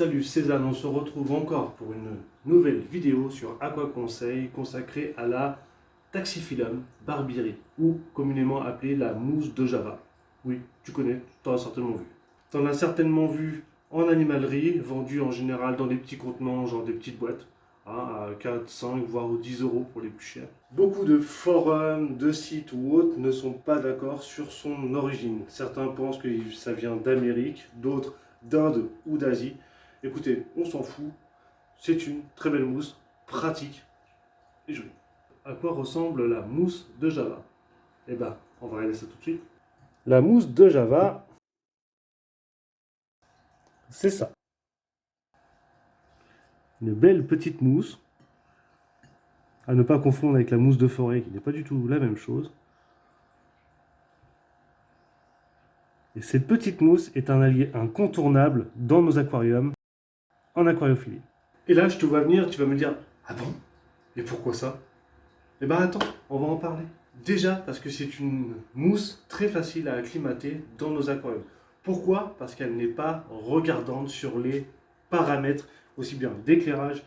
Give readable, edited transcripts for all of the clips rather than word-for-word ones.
Salut Cézanne, on se retrouve encore pour une nouvelle vidéo sur Aquaconseil consacrée à la Taxiphyllum barbieri, ou communément appelée la mousse de Java. Oui, tu connais, tu en as certainement vu. Tu en as certainement vu en animalerie, vendue en général dans des petits contenants, genre des petites boîtes, à 4, 5, voire 10 euros pour les plus chers. Beaucoup de forums, de sites ou autres ne sont pas d'accord sur son origine. Certains pensent que ça vient d'Amérique, d'autres d'Inde ou d'Asie. Écoutez, on s'en fout, c'est une très belle mousse, pratique et jolie. À quoi ressemble la mousse de Java? Eh ben, on va regarder ça tout de suite. La mousse de Java, c'est ça. Une belle petite mousse, à ne pas confondre avec la mousse de forêt qui n'est pas du tout la même chose. Et cette petite mousse est un allié incontournable dans nos aquariums en aquariophilie. Et là, je te vois venir, tu vas me dire, ah bon? Et pourquoi ça? Eh ben attends, on va en parler. Déjà parce que c'est une mousse très facile à acclimater dans nos aquariums. Pourquoi? Parce qu'elle n'est pas regardante sur les paramètres aussi bien d'éclairage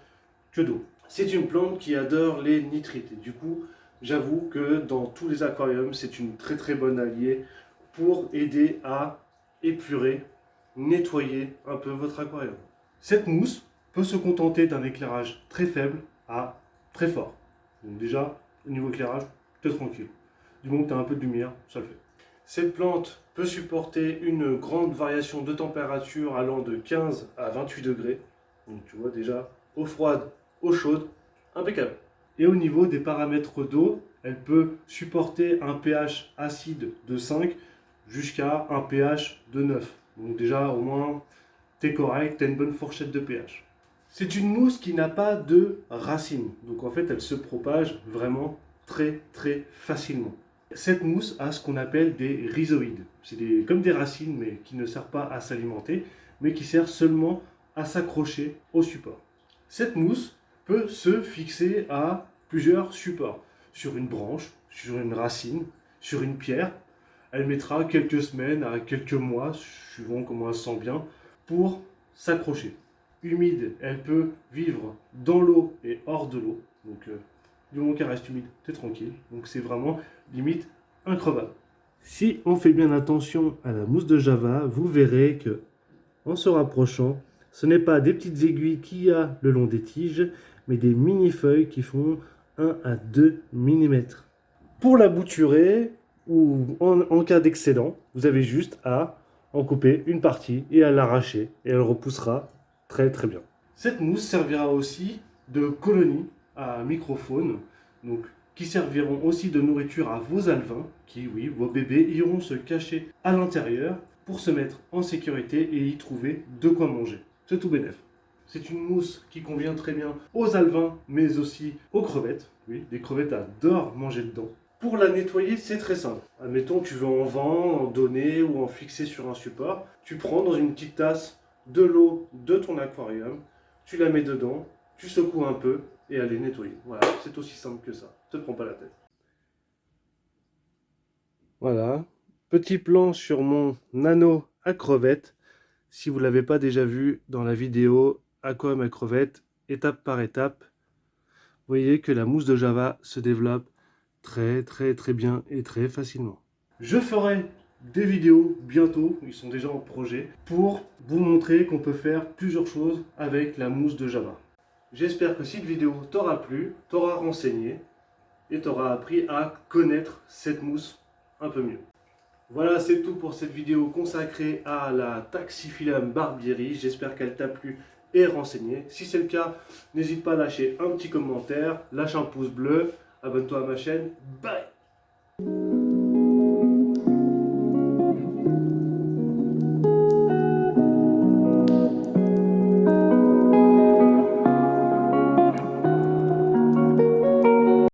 que d'eau. C'est une plante qui adore les nitrites. Et du coup, j'avoue que dans tous les aquariums, c'est une très très bonne alliée pour aider à épurer, nettoyer un peu votre aquarium. Cette mousse peut se contenter d'un éclairage très faible à très fort. Donc déjà, au niveau éclairage, t'es tranquille. Du moment que tu as un peu de lumière, ça le fait. Cette plante peut supporter une grande variation de température allant de 15 à 28 degrés. Donc tu vois déjà, eau froide, eau chaude, impeccable. Et au niveau des paramètres d'eau, elle peut supporter un pH acide de 5 jusqu'à un pH de 9. Donc déjà, au moins, t'es correct, t'as une bonne fourchette de pH. C'est une mousse qui n'a pas de racines. Donc en fait, elle se propage vraiment très très facilement. Cette mousse a ce qu'on appelle des rhizoïdes. C'est comme des racines, mais qui ne servent pas à s'alimenter, mais qui servent seulement à s'accrocher au support. Cette mousse peut se fixer à plusieurs supports. Sur une branche, sur une racine, sur une pierre. Elle mettra quelques semaines à quelques mois, suivant comment elle se sent bien, pour s'accrocher. Humide, elle peut vivre dans l'eau et hors de l'eau. Donc, du moment qu'elle reste humide, t'es tranquille. Donc, c'est vraiment limite increvable. Si on fait bien attention à la mousse de Java, vous verrez que, en se rapprochant, ce n'est pas des petites aiguilles qu'il y a le long des tiges, mais des mini-feuilles qui font 1 à 2 mm. Pour la bouturer, ou en cas d'excédent, vous avez juste à en couper une partie et à l'arracher, et elle repoussera très très bien. Cette mousse servira aussi de colonie à microfaune, donc, qui serviront aussi de nourriture à vos alevins, qui, oui, vos bébés iront se cacher à l'intérieur pour se mettre en sécurité et y trouver de quoi manger. C'est tout bénef. C'est une mousse qui convient très bien aux alevins, mais aussi aux crevettes. Oui, les crevettes adorent manger dedans. Pour la nettoyer, c'est très simple. Admettons, tu veux en vendre, en donner ou en fixer sur un support. Tu prends dans une petite tasse de l'eau de ton aquarium, tu la mets dedans, tu secoues un peu et elle est nettoyée. Voilà, c'est aussi simple que ça. Ne te prends pas la tête. Voilà, petit plan sur mon nano à crevettes. Si vous ne l'avez pas déjà vu dans la vidéo aquarium à crevettes, étape par étape, vous voyez que la mousse de Java se développe très bien et très facilement. Je ferai des vidéos bientôt, ils sont déjà en projet, pour vous montrer qu'on peut faire plusieurs choses avec la mousse de Java. J'espère que cette vidéo t'aura plu, t'aura renseigné et t'aura appris à connaître cette mousse un peu mieux. Voilà, c'est tout pour cette vidéo consacrée à la Taxiphyllum barbieri. J'espère qu'elle t'a plu et renseigné. Si c'est le cas, n'hésite pas à lâcher un petit commentaire, lâche un pouce bleu, abonne-toi à ma chaîne. Bye!